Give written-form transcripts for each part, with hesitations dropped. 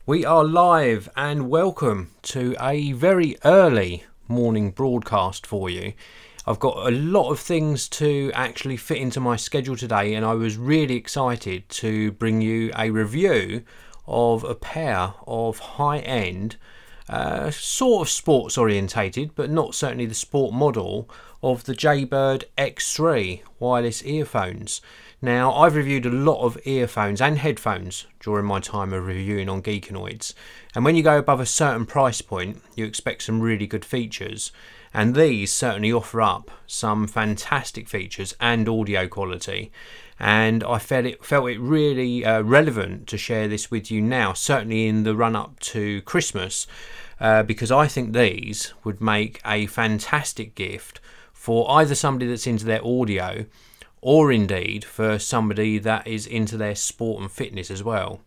We are live and welcome to a very early morning broadcast for you. I've got a lot of things to actually fit into my schedule today, and I was really excited to bring you a review of a pair of high-end, sort of sports orientated, but not certainly the sport model, of the Jaybird X3 Wireless Earphones. Now, I've reviewed a lot of earphones and headphones during my time of reviewing on Geekanoids, and when you go above a certain price point you expect some really good features, and these certainly offer up some fantastic features and audio quality, and I felt it really relevant to share this with you now, certainly in the run up to Christmas, because I think these would make a fantastic gift for either somebody that's into their audio, or indeed for somebody that is into their sport and fitness as well.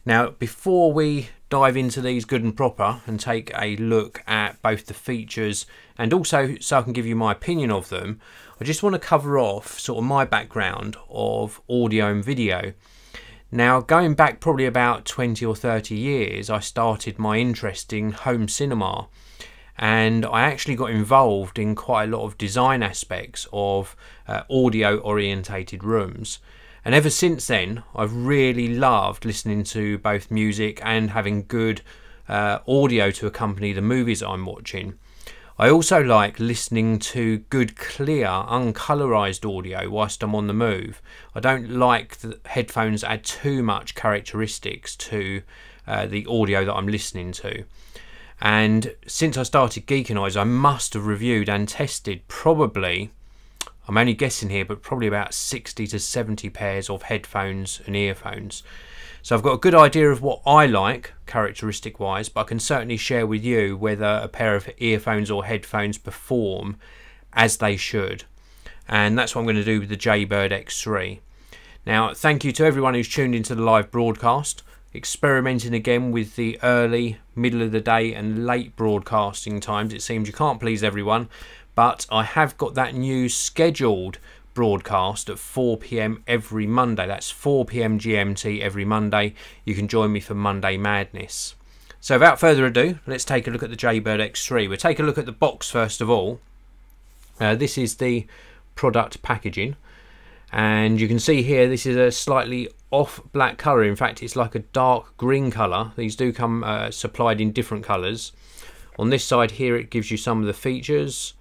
Now, before we dive into these good and proper and take a look at both the features and also so I can give you my opinion of them, I just want to cover off sort of my background of audio and video. Now, going back probably about 20 or 30 years, I started my interest in home cinema, and I actually got involved in quite a lot of design aspects of audio orientated rooms, and ever since then I've really loved listening to both music and having good audio to accompany the movies I'm watching. I also like listening to good, clear, uncolorized audio whilst I'm on the move. I don't like the headphones add too much characteristics to the audio that I'm listening to. And since I started Geekanoids, I must have reviewed and tested probably, I'm only guessing here, but probably about 60 to 70 pairs of headphones and earphones. So I've got a good idea of what I like characteristic wise, but I can certainly share with you whether a pair of earphones or headphones perform as they should. And that's what I'm going to do with the Jaybird X3. Now, thank you to everyone who's tuned into the live broadcast. Experimenting again with the early, middle of the day and late broadcasting times. It seems you can't please everyone, but I have got that new scheduled broadcast at 4 PM every Monday. That's 4 PM GMT every Monday. You can join me for Monday Madness. So without further ado, let's take a look at the Jaybird X3. We'll take a look at the box first of all. This is the product packaging, and you can see here this is a slightly off black colour. In fact, it's like a dark green colour. These do come supplied in different colours. On this side here it gives you some of the features,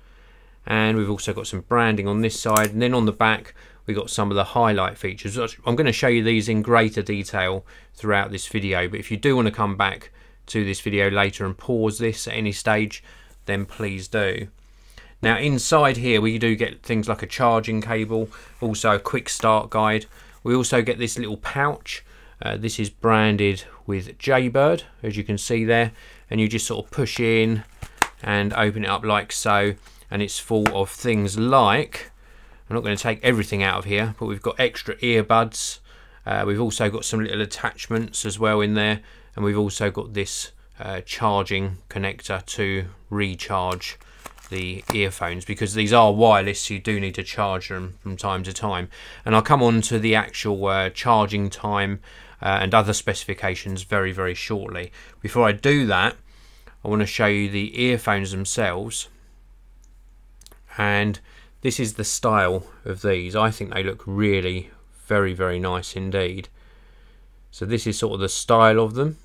and we've also got some branding on this side, and then on the back we've got some of the highlight features. I'm going to show you these in greater detail throughout this video, but if you do want to come back to this video later and pause this at any stage, then please do. Now, inside here we do get things like a charging cable, also a quick start guide. We also get this little pouch. This is branded with Jaybird, as you can see there, and you just sort of push in and open it up like so, and it's full of things like, I'm not going to take everything out of here, but we've got extra earbuds. We've also got some little attachments as well in there, and we've also got this charging connector to recharge the earphones, because these are wireless, so you do need to charge them from time to time. And I'll come on to the actual charging time and other specifications very shortly. Before I do that, I want to show you the earphones themselves, and this is the style of these. I think they look really very nice indeed. So this is sort of the style of them.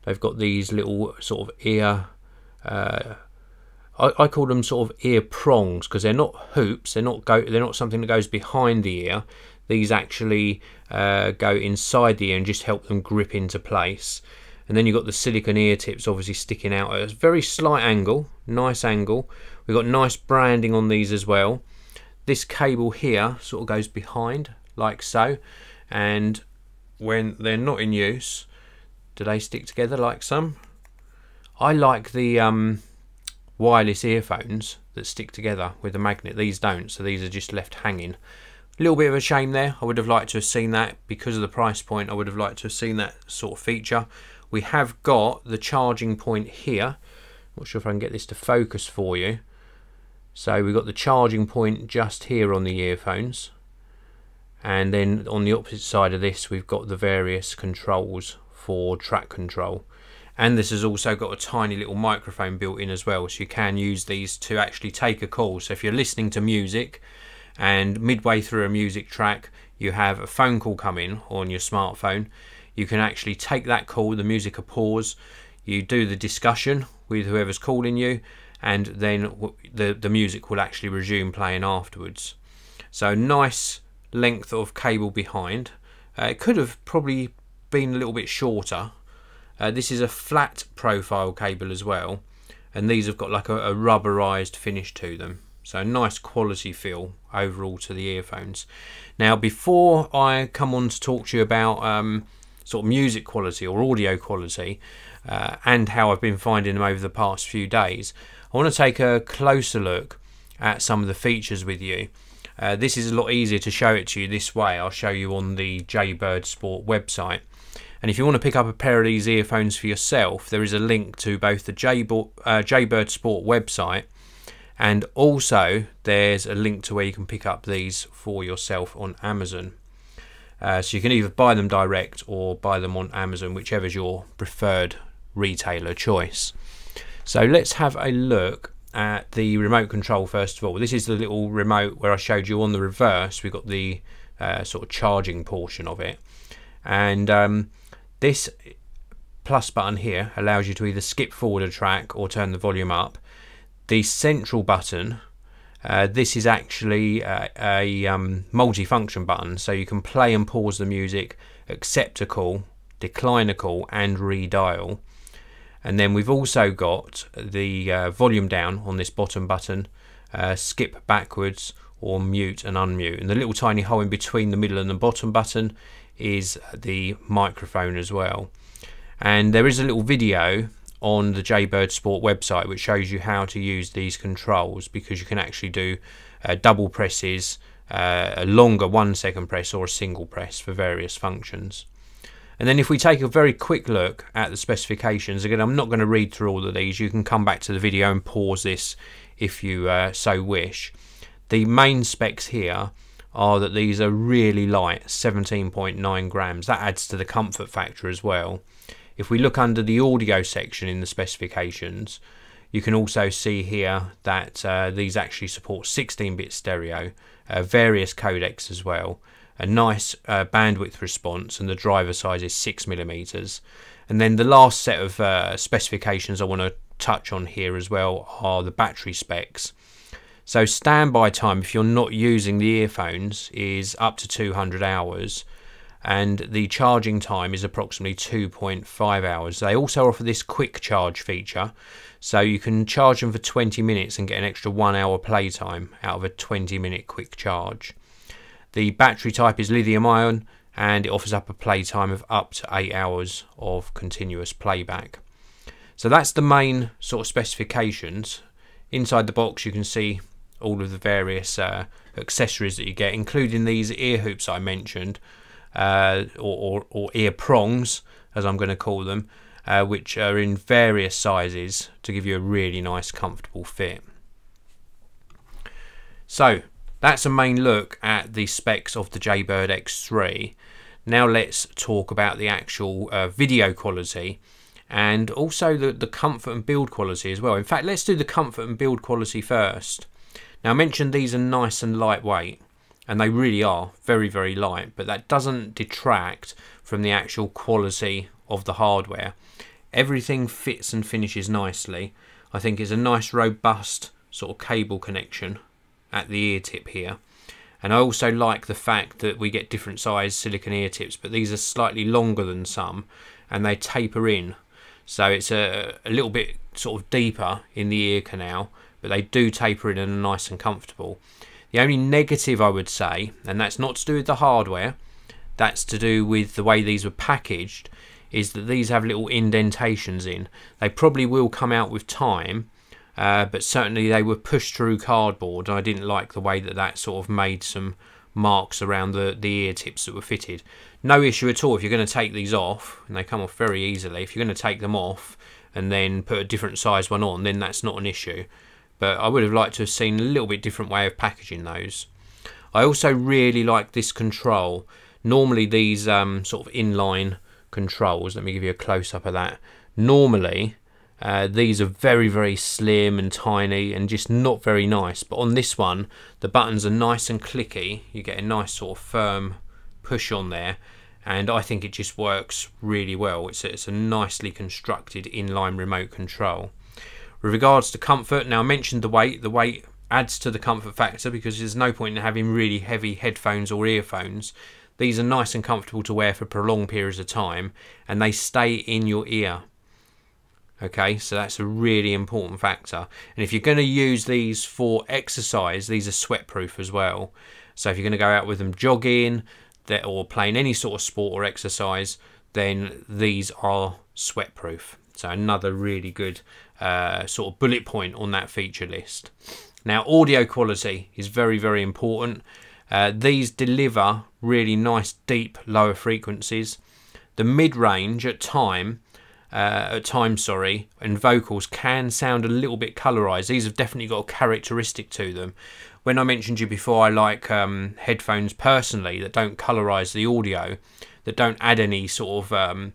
They've got these little sort of ear I call them sort of ear prongs, because they're not hoops, they're not something that goes behind the ear. These actually go inside the ear and just help them grip into place. And then you've got the silicone ear tips obviously sticking out at a very slight angle, nice angle. We've got nice branding on these as well. This cable here sort of goes behind like so, and when they're not in use, do they stick together like some? I like the wireless earphones that stick together with a magnet. These don't, so these are just left hanging. A little bit of a shame there. I would have liked to have seen that because of the price point. I would have liked to have seen that sort of feature. We have got the charging point here. Not sure if I can get this to focus for you. So we've got the charging point just here on the earphones, and then on the opposite side of this we've got the various controls for track control. And this has also got a tiny little microphone built in as well, so you can use these to actually take a call. So if you're listening to music and midway through a music track you have a phone call come in on your smartphone, you can actually take that call, the music will pause, you do the discussion with whoever's calling you, and then the music will actually resume playing afterwards. So nice length of cable behind. It could have probably been a little bit shorter. This is a flat profile cable as well, and these have got like a rubberized finish to them, so nice quality feel overall to the earphones. Now before I come on to talk to you about sort of music quality or audio quality and how I've been finding them over the past few days, I want to take a closer look at some of the features with you. This is a lot easier to show it to you this way. I'll show you on the Jaybird Sport website. And if you want to pick up a pair of these earphones for yourself, there is a link to both the Jaybird Sport website, and also there's a link to where you can pick up these for yourself on Amazon. So you can either buy them direct or buy them on Amazon, whichever is your preferred retailer choice. So let's have a look at the remote control first of all. This is the little remote where I showed you on the reverse. We've got the sort of charging portion of it, and this plus button here allows you to either skip forward a track or turn the volume up. The central button, this is actually a multi-function button, so you can play and pause the music, accept a call, decline a call, and redial. And then we've also got the volume down on this bottom button, skip backwards, or mute and unmute. And the little tiny hole in between the middle and the bottom button is the microphone as well. And there is a little video on the Jaybird Sport website which shows you how to use these controls, because you can actually do double presses, a longer 1 second press, or a single press for various functions. And then if we take a very quick look at the specifications, again I'm not going to read through all of these, you can come back to the video and pause this if you so wish. The main specs here are that these are really light, 17.9 grams. That adds to the comfort factor as well. If we look under the audio section in the specifications, you can also see here that these actually support 16-bit stereo, various codecs as well, a nice bandwidth response, and the driver size is 6mm. And then the last set of specifications I want to touch on here as well are the battery specs. So standby time, if you're not using the earphones, is up to 200 hours, and the charging time is approximately 2.5 hours. They also offer this quick charge feature, so you can charge them for 20 minutes and get an extra 1 hour playtime out of a 20-minute quick charge. The battery type is lithium ion, and it offers up a playtime of up to 8 hours of continuous playback. So that's the main sort of specifications. Inside the box you can see all of the various accessories that you get, including these ear hoops I mentioned, or ear prongs as I'm going to call them, which are in various sizes to give you a really nice comfortable fit. So that's a main look at the specs of the Jaybird X3. Now let's talk about the actual video quality, and also the comfort and build quality as well. In fact, let's do the comfort and build quality first. Now I mentioned these are nice and lightweight, and they really are very, very light, but that doesn't detract from the actual quality of the hardware. Everything fits and finishes nicely. I think it's a nice robust sort of cable connection at the ear tip here, and I also like the fact that we get different size silicone ear tips, but these are slightly longer than some and they taper in, so it's a little bit sort of deeper in the ear canal, but they do taper in and are nice and comfortable. The only negative I would say, and that's not to do with the hardware, that's to do with the way these were packaged, is that these have little indentations in. They probably will come out with time, but certainly they were pushed through cardboard, and I didn't like the way that that sort of made some marks around the ear tips that were fitted. No issue at all if you're going to take these off, and they come off very easily. If you're going to take them off and then put a different size one on, then that's not an issue. But I would have liked to have seen a little bit different way of packaging those. I also really like this control. Normally these sort of inline controls. Let me give you a close-up of that. Normally these are very, very slim and tiny and just not very nice, but on this one the buttons are nice and clicky. You get a nice sort of firm push on there, and I think it just works really well. It's a nicely constructed inline remote control. With regards to comfort, now I mentioned the weight adds to the comfort factor, because there's no point in having really heavy headphones or earphones. These are nice and comfortable to wear for prolonged periods of time, and they stay in your ear. Okay, so that's a really important factor. And if you're going to use these for exercise, these are sweat proof as well. So if you're going to go out with them jogging or playing any sort of sport or exercise, then these are sweat proof. So another really good sort of bullet point on that feature list. Now, audio quality is very, very important. These deliver really nice deep lower frequencies. The mid-range at times, and vocals can sound a little bit colorized. These have definitely got a characteristic to them. When I mentioned you before, I like headphones personally that don't colorize the audio, that don't add any sort of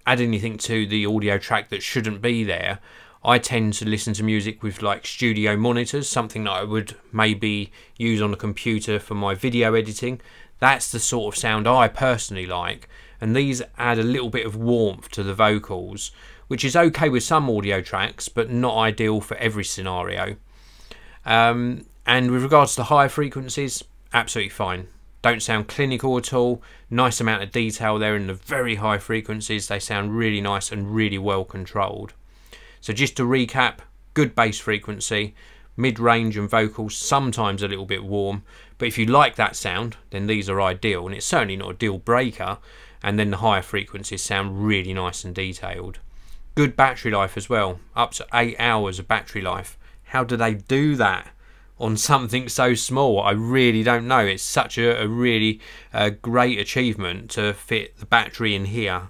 add anything to the audio track that shouldn't be there. I tend to listen to music with like studio monitors, something that I would maybe use on a computer for my video editing. That's the sort of sound I personally like. And these add a little bit of warmth to the vocals, which is okay with some audio tracks, but not ideal for every scenario. And with regards to higher frequencies, absolutely fine. Don't sound clinical at all. Nice amount of detail there in the very high frequencies. They sound really nice and really well controlled. So just to recap, good bass frequency, mid-range and vocals, sometimes a little bit warm. But if you like that sound, then these are ideal, and it's certainly not a deal breaker. And then the higher frequencies sound really nice and detailed. Good battery life as well, up to 8 hours of battery life. How do they do that on something so small? I really don't know. It's such a really great achievement to fit the battery in here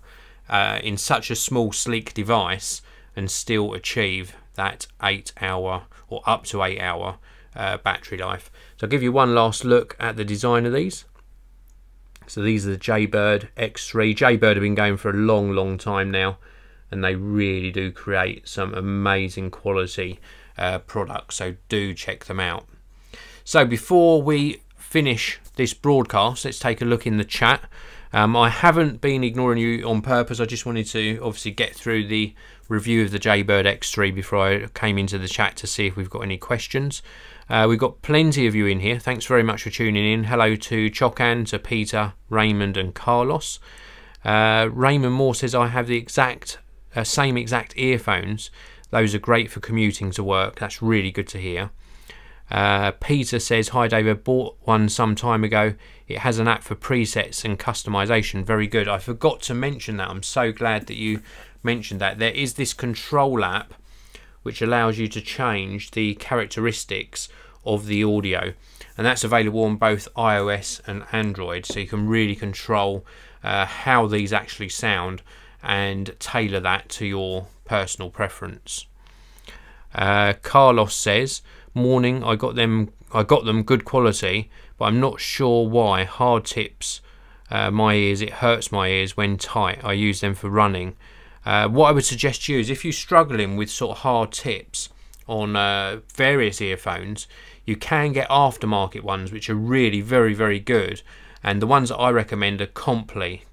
in such a small sleek device and still achieve that 8 hour or up to 8 hour battery life. So I'll give you one last look at the design of these. So these are the Jaybird X3. Jaybird have been going for a long, long time now, and they really do create some amazing quality products, so do check them out. So before we finish this broadcast, let's take a look in the chat. I haven't been ignoring you on purpose. I just wanted to obviously get through the review of the Jaybird X3 before I came into the chat to see if we've got any questions. We've got plenty of you in here. Thanks very much for tuning in. Hello to Chokan, to Peter, Raymond and Carlos. Raymond Moore says, I have the same exact earphones. Those are great for commuting to work. That's really good to hear. Peter says, hi Dave, I bought one some time ago. It has an app for presets and customization. Very good. I forgot to mention that. I'm so glad that you mentioned that. There is this control app which allows you to change the characteristics of the audio, and that's available on both iOS and Android, so you can really control how these actually sound and tailor that to your personal preference. Carlos says, morning, I got them good quality, but I'm not sure why. Hard tips my ears, it hurts my ears when tight. I use them for running. What I would suggest you is, if you're struggling with sort of hard tips on various earphones, you can get aftermarket ones which are really very, very good, and the ones that I recommend are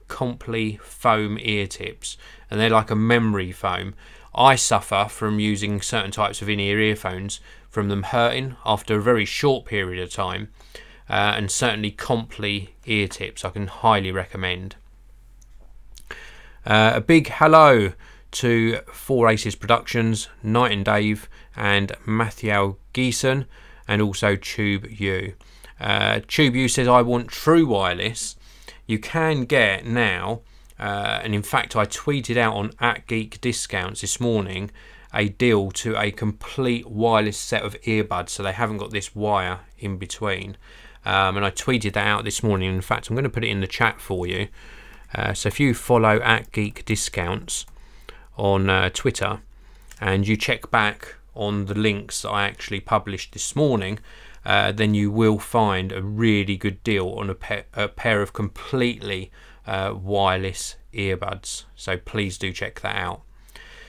Comply foam ear tips, and they're like a memory foam. I suffer from using certain types of in-ear earphones from them hurting after a very short period of time, and certainly Comply ear tips I can highly recommend. A big hello to Four Aces Productions, Knight and Dave and Matthew Geeson, and also Tube U. Tube U says, I want true wireless. You can get now, and in fact I tweeted out on @GeekDiscounts this morning, a deal to a complete wireless set of earbuds, so they haven't got this wire in between. And I tweeted that out this morning. In fact, I'm going to put it in the chat for you. So if you follow @GeekDiscounts on Twitter and you check back on the links that I actually published this morning, then you will find a really good deal on a pair of completely wireless earbuds. So please do check that out.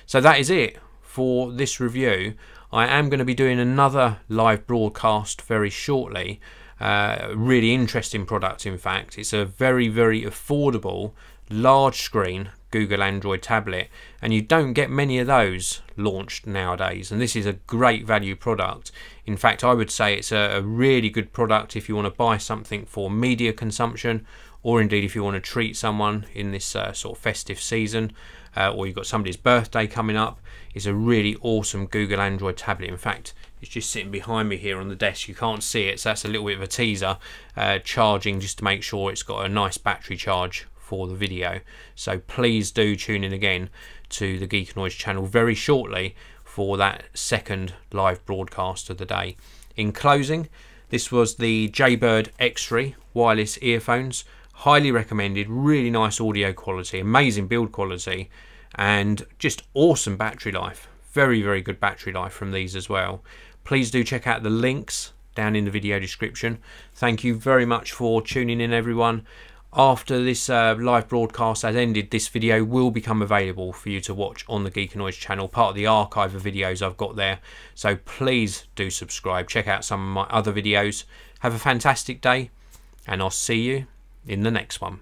So that is it for this review. I am going to be doing another live broadcast very shortly. Really interesting product, in fact. It's a very, very affordable large screen Google Android tablet, and you don't get many of those launched nowadays, and this is a great value product. In fact, I would say it's a really good product if you want to buy something for media consumption, or indeed if you want to treat someone in this sort of festive season, or you've got somebody's birthday coming up. It's a really awesome Google Android tablet. In fact, it's just sitting behind me here on the desk. You can't see it, so that's a little bit of a teaser. Charging just to make sure it's got a nice battery charge for the video. So please do tune in again to the Geekanoids channel very shortly for that second live broadcast of the day. In closing, this was the Jaybird X3 Wireless Earphones. Highly recommended, really nice audio quality, amazing build quality, and just awesome battery life. Very, very good battery life from these as well. Please do check out the links down in the video description. Thank you very much for tuning in, everyone. After this live broadcast has ended, this video will become available for you to watch on the Geekanoids channel, part of the archive of videos I've got there. So please do subscribe, check out some of my other videos. Have a fantastic day, and I'll see you in the next one.